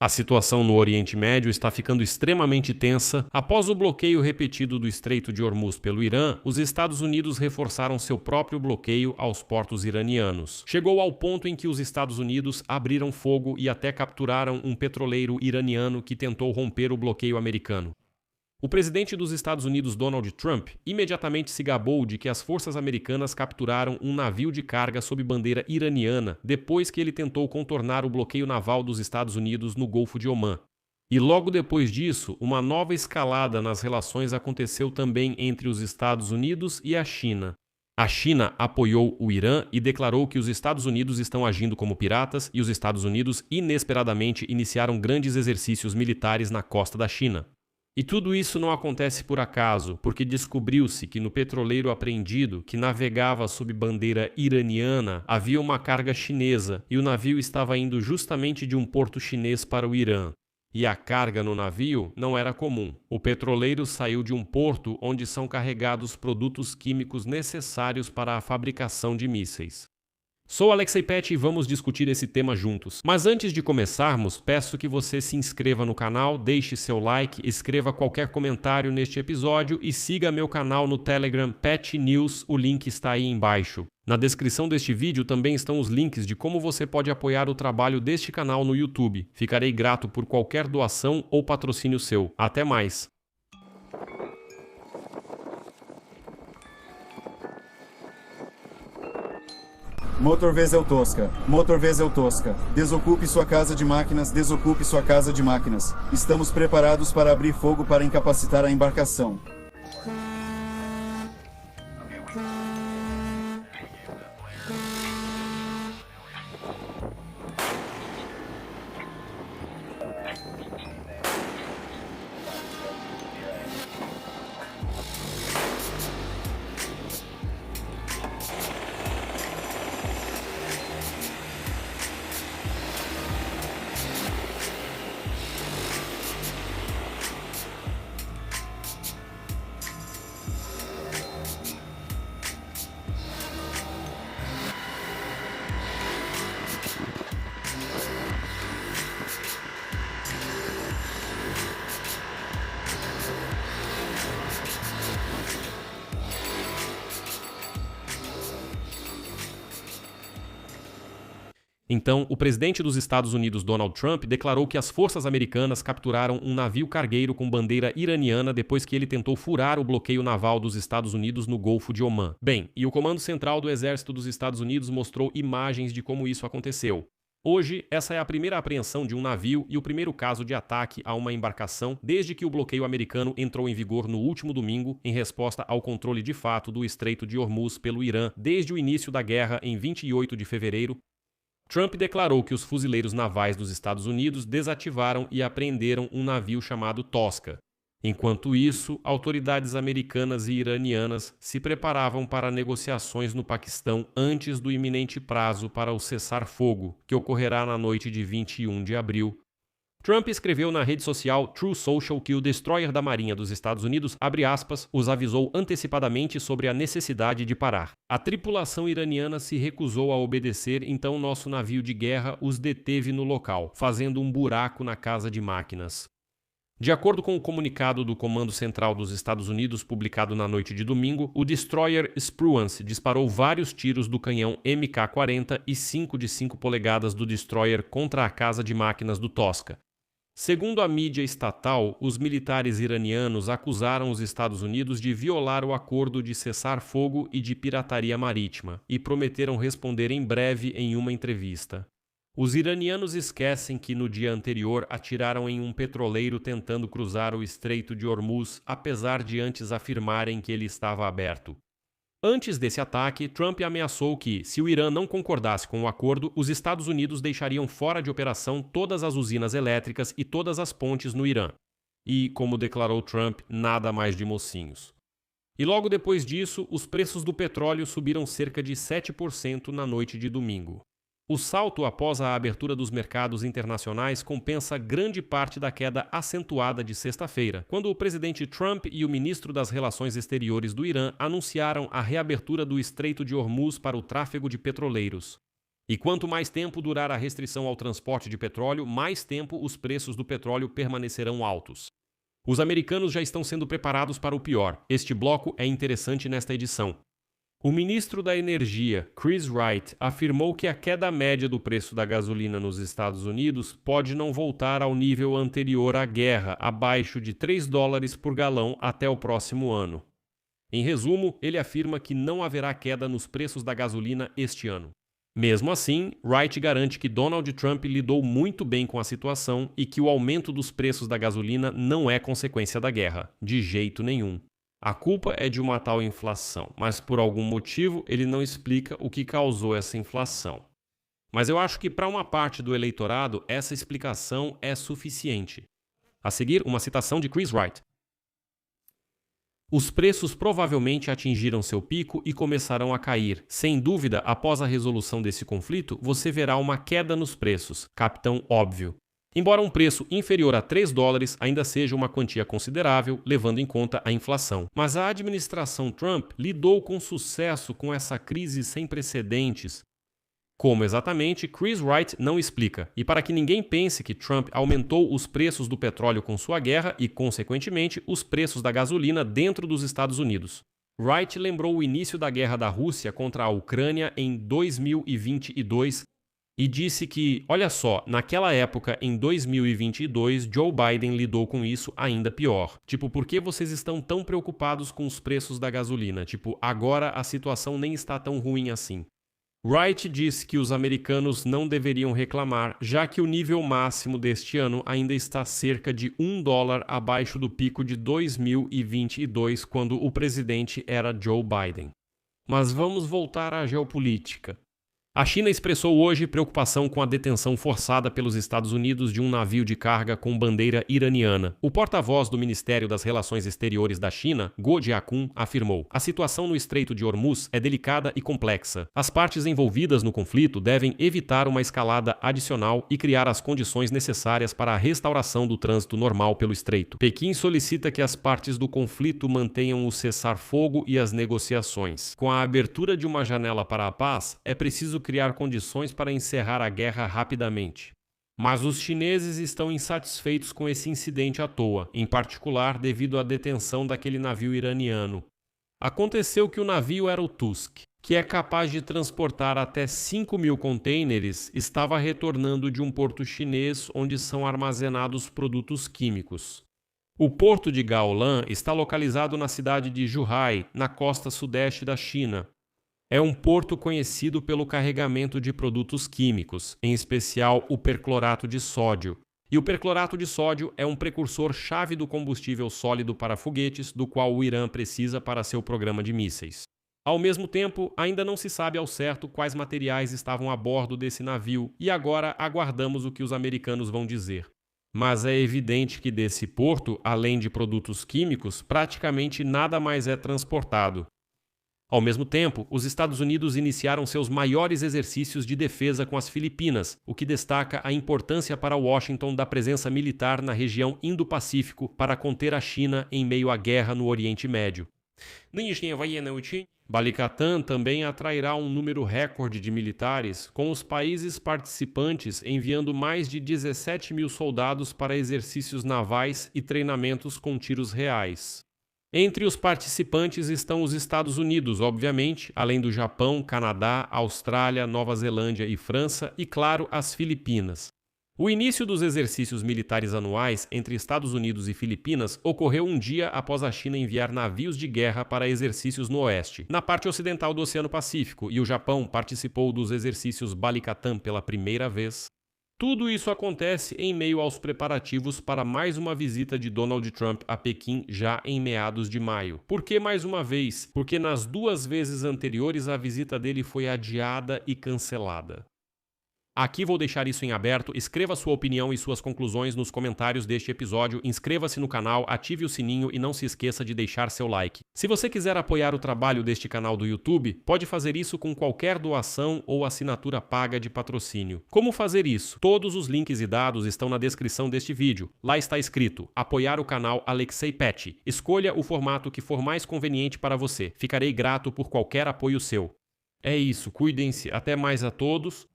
A situação no Oriente Médio está ficando extremamente tensa. Após o bloqueio repetido do Estreito de Hormuz pelo Irã, os Estados Unidos reforçaram seu próprio bloqueio aos portos iranianos. Chegou ao ponto em que os Estados Unidos abriram fogo e até capturaram um petroleiro iraniano que tentou romper o bloqueio americano. O presidente dos Estados Unidos, Donald Trump, imediatamente se gabou de que as forças americanas capturaram um navio de carga sob bandeira iraniana depois que ele tentou contornar o bloqueio naval dos Estados Unidos no Golfo de Omã. E logo depois disso, uma nova escalada nas relações aconteceu também entre os Estados Unidos e a China. A China apoiou o Irã e declarou que os Estados Unidos estão agindo como piratas e os Estados Unidos inesperadamente iniciaram grandes exercícios militares na costa da China. E tudo isso não acontece por acaso, porque descobriu-se que no petroleiro apreendido, que navegava sob bandeira iraniana, havia uma carga chinesa e o navio estava indo justamente de um porto chinês para o Irã. E a carga no navio não era comum. O petroleiro saiu de um porto onde são carregados produtos químicos necessários para a fabricação de mísseis. Sou Alexei Pet e vamos discutir esse tema juntos. Mas antes de começarmos, peço que você se inscreva no canal, deixe seu like, escreva qualquer comentário neste episódio e siga meu canal no Telegram Pet News, o link está aí embaixo. Na descrição deste vídeo também estão os links de como você pode apoiar o trabalho deste canal no YouTube. Ficarei grato por qualquer doação ou patrocínio seu. Até mais! Motor Vesel Tosca. Motor Vesel Tosca. Desocupe sua casa de máquinas. Desocupe sua casa de máquinas. Estamos preparados para abrir fogo para incapacitar a embarcação. Então, o presidente dos Estados Unidos, Donald Trump, declarou que as forças americanas capturaram um navio cargueiro com bandeira iraniana depois que ele tentou furar o bloqueio naval dos Estados Unidos no Golfo de Omã. Bem, e o Comando Central do Exército dos Estados Unidos mostrou imagens de como isso aconteceu. Hoje, essa é a primeira apreensão de um navio e o primeiro caso de ataque a uma embarcação desde que o bloqueio americano entrou em vigor no último domingo em resposta ao controle de fato do Estreito de Hormuz pelo Irã desde o início da guerra em 28 de fevereiro. Trump declarou que os fuzileiros navais dos Estados Unidos desativaram e apreenderam um navio chamado Tosca. Enquanto isso, autoridades americanas e iranianas se preparavam para negociações no Paquistão antes do iminente prazo para o cessar-fogo, que ocorrerá na noite de 21 de abril. Trump escreveu na rede social Truth Social que o destroyer da Marinha dos Estados Unidos, abre aspas, os avisou antecipadamente sobre a necessidade de parar. A tripulação iraniana se recusou a obedecer, então nosso navio de guerra os deteve no local, fazendo um buraco na casa de máquinas. De acordo com o comunicado do Comando Central dos Estados Unidos publicado na noite de domingo, o destroyer Spruance disparou vários tiros do canhão MK-40 e 5 de 5 polegadas do destroyer contra a casa de máquinas do Tosca. Segundo a mídia estatal, os militares iranianos acusaram os Estados Unidos de violar o acordo de cessar-fogo e de pirataria marítima e prometeram responder em breve em uma entrevista. Os iranianos esquecem que no dia anterior atiraram em um petroleiro tentando cruzar o Estreito de Hormuz, apesar de antes afirmarem que ele estava aberto. Antes desse ataque, Trump ameaçou que, se o Irã não concordasse com o acordo, os Estados Unidos deixariam fora de operação todas as usinas elétricas e todas as pontes no Irã. E, como declarou Trump, nada mais de mocinhos. E logo depois disso, os preços do petróleo subiram cerca de 7% na noite de domingo. O salto após a abertura dos mercados internacionais compensa grande parte da queda acentuada de sexta-feira, quando o presidente Trump e o ministro das Relações Exteriores do Irã anunciaram a reabertura do Estreito de Hormuz para o tráfego de petroleiros. E quanto mais tempo durar a restrição ao transporte de petróleo, mais tempo os preços do petróleo permanecerão altos. Os americanos já estão sendo preparados para o pior. Este bloco é interessante nesta edição. O ministro da Energia, Chris Wright, afirmou que a queda média do preço da gasolina nos Estados Unidos pode não voltar ao nível anterior à guerra, abaixo de $3 por galão até o próximo ano. Em resumo, ele afirma que não haverá queda nos preços da gasolina este ano. Mesmo assim, Wright garante que Donald Trump lidou muito bem com a situação e que o aumento dos preços da gasolina não é consequência da guerra, de jeito nenhum. A culpa é de uma tal inflação, mas por algum motivo ele não explica o que causou essa inflação. Mas eu acho que para uma parte do eleitorado essa explicação é suficiente. A seguir, uma citação de Chris Wright. Os preços provavelmente atingiram seu pico e começarão a cair. Sem dúvida, após a resolução desse conflito, você verá uma queda nos preços, capitão óbvio. Embora um preço inferior a $3 ainda seja uma quantia considerável, levando em conta a inflação. Mas a administração Trump lidou com sucesso com essa crise sem precedentes. Como exatamente, Chris Wright não explica. E para que ninguém pense que Trump aumentou os preços do petróleo com sua guerra e, consequentemente, os preços da gasolina dentro dos Estados Unidos. Wright lembrou o início da guerra da Rússia contra a Ucrânia em 2022 e disse que, olha só, naquela época, em 2022, Joe Biden lidou com isso ainda pior. Tipo, por que vocês estão tão preocupados com os preços da gasolina? Tipo, agora a situação nem está tão ruim assim. Wright disse que os americanos não deveriam reclamar, já que o nível máximo deste ano ainda está cerca de $1 abaixo do pico de 2022, quando o presidente era Joe Biden. Mas vamos voltar à geopolítica. A China expressou hoje preocupação com a detenção forçada pelos Estados Unidos de um navio de carga com bandeira iraniana. O porta-voz do Ministério das Relações Exteriores da China, Guo Jiakun, afirmou: a situação no Estreito de Hormuz é delicada e complexa. As partes envolvidas no conflito devem evitar uma escalada adicional e criar as condições necessárias para a restauração do trânsito normal pelo estreito. Pequim solicita que as partes do conflito mantenham o cessar-fogo e as negociações. Com a abertura de uma janela para a paz, é preciso criar condições para encerrar a guerra rapidamente. Mas os chineses estão insatisfeitos com esse incidente à toa, em particular devido à detenção daquele navio iraniano. Aconteceu que o navio era o Tusk, que é capaz de transportar até 5.000 contêineres, estava retornando de um porto chinês onde são armazenados produtos químicos. O porto de Gaolan está localizado na cidade de Zhuhai, na costa sudeste da China. É um porto conhecido pelo carregamento de produtos químicos, em especial o perclorato de sódio. E o perclorato de sódio é um precursor-chave do combustível sólido para foguetes, do qual o Irã precisa para seu programa de mísseis. Ao mesmo tempo, ainda não se sabe ao certo quais materiais estavam a bordo desse navio, e agora aguardamos o que os americanos vão dizer. Mas é evidente que desse porto, além de produtos químicos, praticamente nada mais é transportado. Ao mesmo tempo, os Estados Unidos iniciaram seus maiores exercícios de defesa com as Filipinas, o que destaca a importância para Washington da presença militar na região Indo-Pacífico para conter a China em meio à guerra no Oriente Médio. Balikatan também atrairá um número recorde de militares, com os países participantes enviando mais de 17.000 soldados para exercícios navais e treinamentos com tiros reais. Entre os participantes estão os Estados Unidos, obviamente, além do Japão, Canadá, Austrália, Nova Zelândia e França, e, claro, as Filipinas. O início dos exercícios militares anuais entre Estados Unidos e Filipinas ocorreu um dia após a China enviar navios de guerra para exercícios no oeste, na parte ocidental do Oceano Pacífico, e o Japão participou dos exercícios Balikatan pela primeira vez. Tudo isso acontece em meio aos preparativos para mais uma visita de Donald Trump a Pequim já em meados de maio. Por que mais uma vez? Porque nas 2 vezes anteriores a visita dele foi adiada e cancelada. Aqui vou deixar isso em aberto, escreva sua opinião e suas conclusões nos comentários deste episódio, inscreva-se no canal, ative o sininho e não se esqueça de deixar seu like. Se você quiser apoiar o trabalho deste canal do YouTube, pode fazer isso com qualquer doação ou assinatura paga de patrocínio. Como fazer isso? Todos os links e dados estão na descrição deste vídeo. Lá está escrito: apoiar o canal Alexei Pet. Escolha o formato que for mais conveniente para você. Ficarei grato por qualquer apoio seu. É isso, cuidem-se, até mais a todos.